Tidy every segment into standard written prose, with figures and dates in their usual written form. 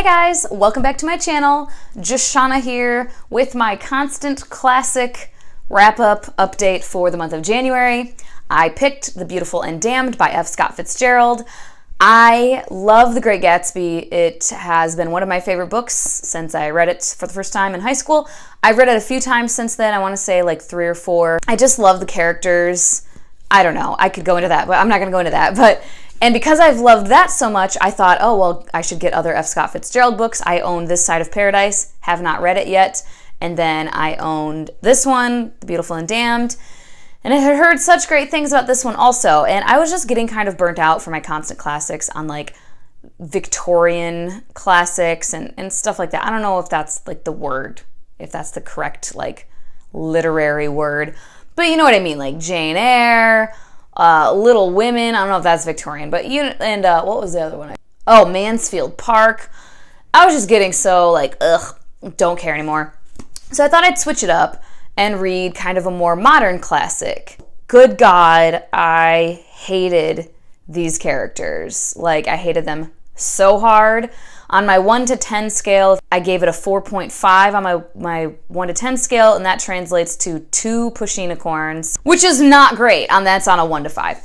Hey guys, welcome back to my channel. Just Shauna here with my constant classic wrap-up update for the month of January. I picked The Beautiful and Damned by F. Scott Fitzgerald. I love The Great Gatsby. It has been one of my favorite books since I read it for the first time in high school. I've read it a few times since then. I want to say like 3 or 4. I just love the characters. I don't know. I could go into that, but I'm not going to go into that. And because I've loved that so much, I thought, oh, well, I should get other F. Scott Fitzgerald books. I own This Side of Paradise, have not read it yet. And then I owned this one, The Beautiful and Damned. And I had heard such great things about this one also. And I was just getting kind of burnt out for my constant classics on like Victorian classics and stuff like that. I don't know if that's like the word, if that's the correct like literary word. But you know what I mean, like Jane Eyre, Little Women. I don't know if that's Victorian, but what was the other one? Oh, Mansfield Park. I was just getting so like, ugh, don't care anymore. So I thought I'd switch it up and read kind of a more modern classic. Good God, I hated these characters. Like, I hated them so hard. On my 1 to 10 scale, I gave it a 4.5 on my 1 to 10 scale, and that translates to 2 pushinicorns, which is not great. That's on a 1 to 5.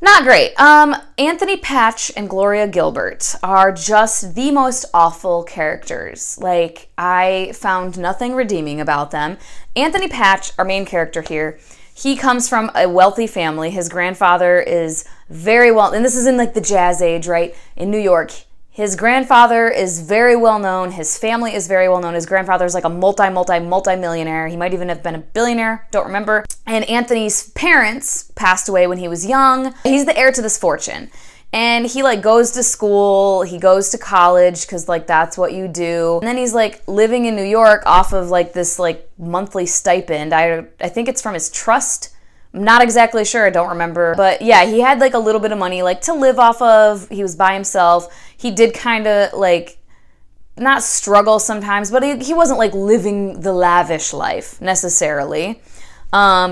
Not great. Anthony Patch and Gloria Gilbert are just the most awful characters. Like, I found nothing redeeming about them. Anthony Patch, our main character here, he comes from a wealthy family. His grandfather is very well, and this is in like the jazz age, right? In New York. His grandfather is very well known. His family is very well known. His grandfather is like a multi-millionaire. He might even have been a billionaire. Don't remember. And Anthony's parents passed away when he was young. He's the heir to this fortune. And he like goes to school. He goes to college because like that's what you do. And then he's like living in New York off of like this like monthly stipend. I think it's from his trust. I'm not exactly sure, I don't remember. But yeah, he had like a little bit of money like to live off of. He was by himself. He did kind of like, not struggle sometimes, but he wasn't like living the lavish life necessarily.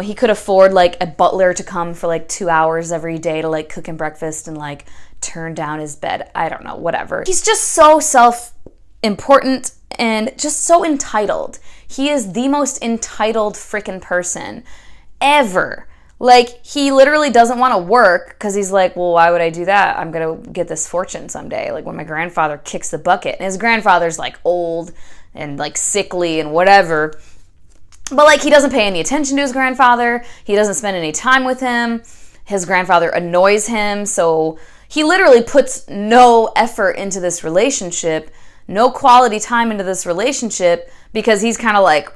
He could afford like a butler to come for like 2 hours every day to like cook him breakfast and like turn down his bed. I don't know, whatever. He's just so self-important and just so entitled. He is the most entitled freaking person ever. Like, he literally doesn't want to work because he's like, well, why would I do that? I'm going to get this fortune someday. Like, when my grandfather kicks the bucket. And his grandfather's, like, old and, like, sickly and whatever. But, like, he doesn't pay any attention to his grandfather. He doesn't spend any time with him. His grandfather annoys him. So he literally puts no effort into this relationship, no quality time into this relationship because he's kind of like,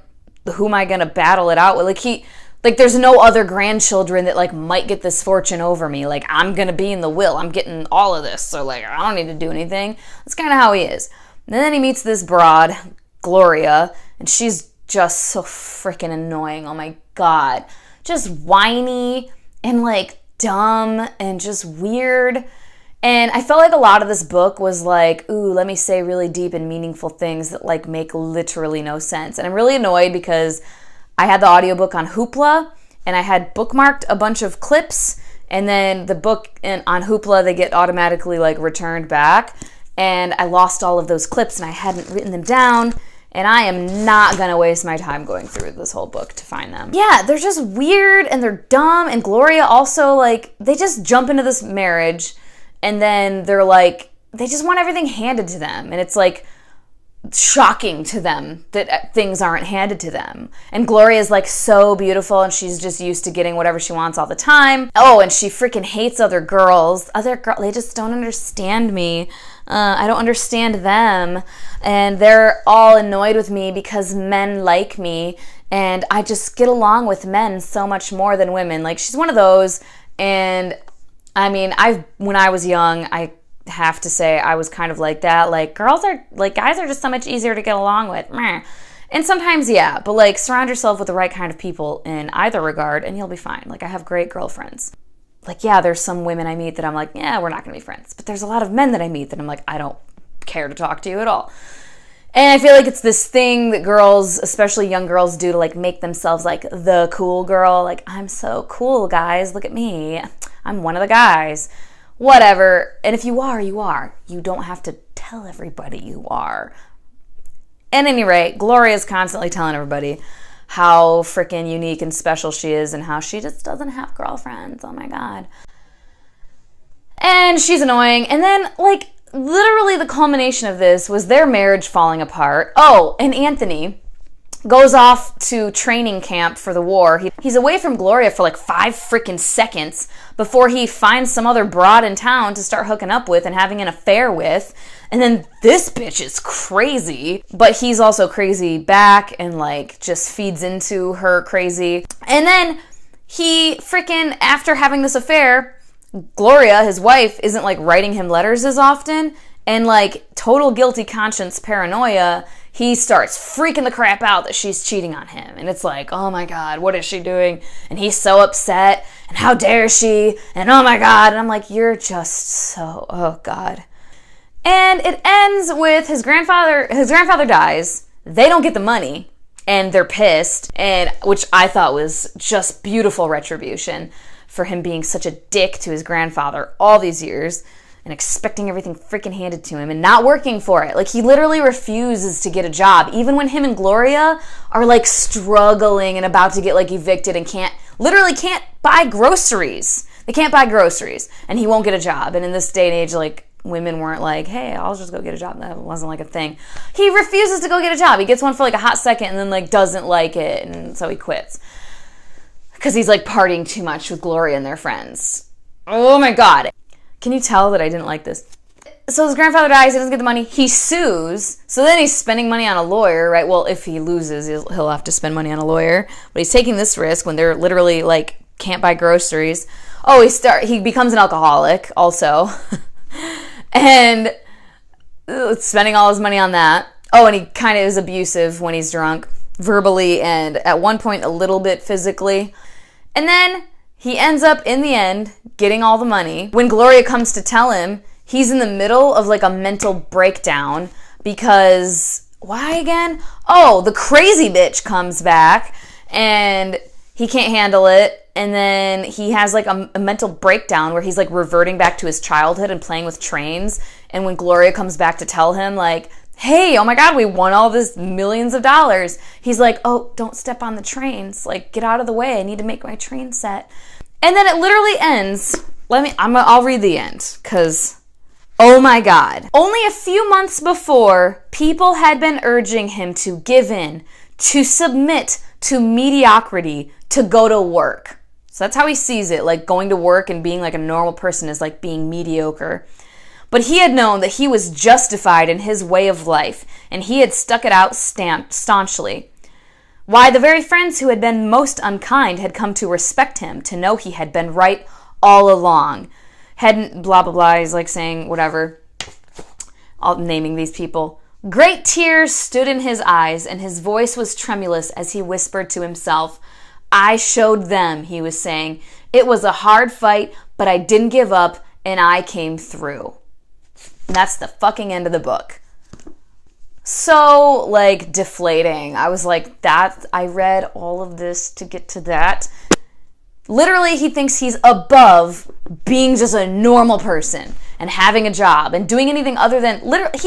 who am I going to battle it out with? Like, there's no other grandchildren that, like, might get this fortune over me. Like, I'm going to be in the will. I'm getting all of this. So, like, I don't need to do anything. That's kind of how he is. And then he meets this broad, Gloria, and she's just so freaking annoying. Oh, my God. Just whiny and, like, dumb and just weird. And I felt like a lot of this book was like, ooh, let me say really deep and meaningful things that, like, make literally no sense. And I'm really annoyed because I had the audiobook on Hoopla, and I had bookmarked a bunch of clips, and then the book on Hoopla, they get automatically like returned back, and I lost all of those clips, and I hadn't written them down, and I am not gonna waste my time going through this whole book to find them. Yeah, they're just weird, and they're dumb, and Gloria also, like, they just jump into this marriage, and then they're like, they just want everything handed to them, and it's like, shocking to them that things aren't handed to them. And Gloria's like so beautiful and she's just used to getting whatever she wants all the time. Oh, and she freaking hates other girls. They just don't understand me. I don't understand them. And they're all annoyed with me because men like me and I just get along with men so much more than women. Like, she's one of those. And I mean, when I was young, I have to say I was kind of like that. Like, guys are just so much easier to get along with. Meh. And sometimes, yeah, but like, surround yourself with the right kind of people in either regard and you'll be fine. Like, I have great girlfriends. Like, yeah, there's some women I meet that I'm like, yeah, we're not gonna be friends. But there's a lot of men that I meet that I'm like, I don't care to talk to you at all. And I feel like it's this thing that girls, especially young girls, do to like make themselves like the cool girl. Like, I'm so cool, guys. Look at me. I'm one of the guys. Whatever. And if you are, you are. You don't have to tell everybody you are. At any rate, Gloria's constantly telling everybody how freaking unique and special she is and how she just doesn't have girlfriends. Oh my God. And she's annoying. And then, like, literally the culmination of this was their marriage falling apart. Oh, and Anthony goes off to training camp for the war. He's away from Gloria for like 5 freaking seconds before he finds some other broad in town to start hooking up with and having an affair with. And then this bitch is crazy, but he's also crazy back and like just feeds into her crazy. And then he freaking, after having this affair, Gloria, his wife, isn't like writing him letters as often, and like total guilty conscience paranoia, he starts freaking the crap out that she's cheating on him. And it's like, oh my God, what is she doing? And he's so upset, and how dare she? And oh my God. And I'm like, you're just so, oh God. And it ends with his grandfather dies. They don't get the money, and they're pissed, and which I thought was just beautiful retribution for him being such a dick to his grandfather all these years and expecting everything freaking handed to him and not working for it. Like, he literally refuses to get a job, even when him and Gloria are like struggling and about to get like evicted and can't buy groceries. They can't buy groceries, and he won't get a job. And in this day and age, like, women weren't like, hey, I'll just go get a job. That wasn't like a thing. He refuses to go get a job. He gets one for like a hot second and then like doesn't like it, and so he quits. Because he's like partying too much with Gloria and their friends. Oh my God. Can you tell that I didn't like this? So his grandfather dies, he doesn't get the money, he sues, so then he's spending money on a lawyer, right? Well, if he loses, he'll have to spend money on a lawyer, but he's taking this risk when they're literally like, can't buy groceries. Oh, he becomes an alcoholic also, and spending all his money on that. Oh, and he kind of is abusive when he's drunk, verbally, and at one point a little bit physically. And then he ends up, in the end, getting all the money. When Gloria comes to tell him, he's in the middle of like a mental breakdown because, why again? Oh, the crazy bitch comes back and he can't handle it. And then he has like a mental breakdown where he's like reverting back to his childhood and playing with trains. And when Gloria comes back to tell him like, hey, oh my God, we won all this millions of dollars, he's like, oh, don't step on the trains. Like, get out of the way. I need to make my train set. And then it literally ends. I'll read the end, because, oh my God. Only a few months before, people had been urging him to give in, to submit to mediocrity, to go to work. So that's how he sees it, like going to work and being like a normal person is like being mediocre. But he had known that he was justified in his way of life, and he had stuck it out staunchly. Why, the very friends who had been most unkind had come to respect him, to know he had been right all along. Hadn't, blah, blah, blah, he's like saying whatever, all naming these people. Great tears stood in his eyes, and his voice was tremulous as he whispered to himself. I showed them, he was saying. It was a hard fight, but I didn't give up, and I came through. And that's the fucking end of the book. So, like, deflating. I was like, I read all of this to get to that. Literally, he thinks he's above being just a normal person and having a job and doing anything other than, literally,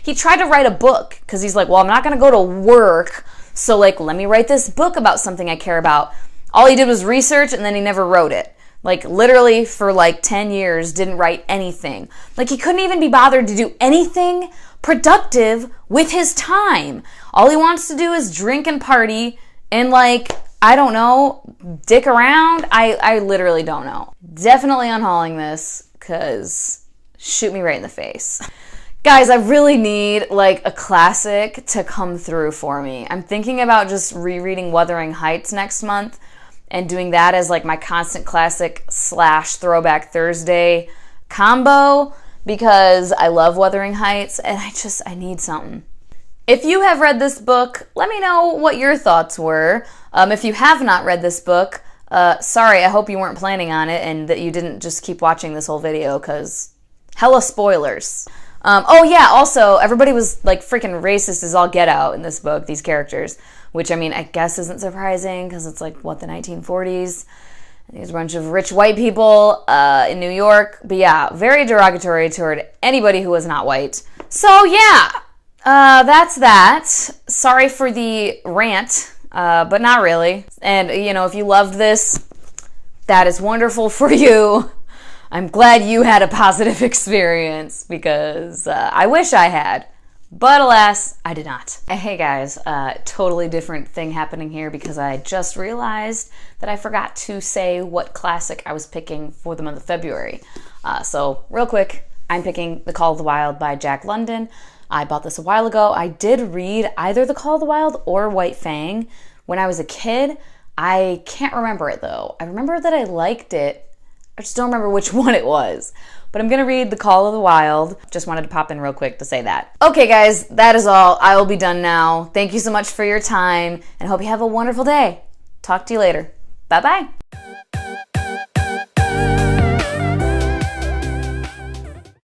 he tried to write a book because he's like, well, I'm not going to go to work, so, like, let me write this book about something I care about. All he did was research, and then he never wrote it. Like, literally, for like 10 years, didn't write anything. Like, he couldn't even be bothered to do anything productive with his time. All he wants to do is drink and party and, like, I don't know, dick around. I literally don't know. Definitely unhauling this, because shoot me right in the face. Guys, I really need, like, a classic to come through for me. I'm thinking about just rereading Wuthering Heights next month, and doing that as like my constant classic / Throwback Thursday combo, because I love Wuthering Heights and I need something. If you have read this book, let me know what your thoughts were. If you have not read this book, sorry, I hope you weren't planning on it and that you didn't just keep watching this whole video, because hella spoilers. Oh yeah, also, everybody was like freaking racist as all get out in this book, these characters. Which, I mean, I guess isn't surprising because it's like, what, the 1940s? There's a bunch of rich white people in New York. But yeah, very derogatory toward anybody who was not white. So yeah, that's that. Sorry for the rant, but not really. And you know, if you loved this, that is wonderful for you. I'm glad you had a positive experience because I wish I had. But alas, I did not. Hey guys, totally different thing happening here because I just realized that I forgot to say what classic I was picking for the month of February. So real quick, I'm picking The Call of the Wild by Jack London. I bought this a while ago. I did read either The Call of the Wild or White Fang when I was a kid. I can't remember it though. I remember that I liked it. I just don't remember which one it was. But I'm going to read The Call of the Wild. Just wanted to pop in real quick to say that. Okay, guys, that is all. I will be done now. Thank you so much for your time, and hope you have a wonderful day. Talk to you later. Bye-bye.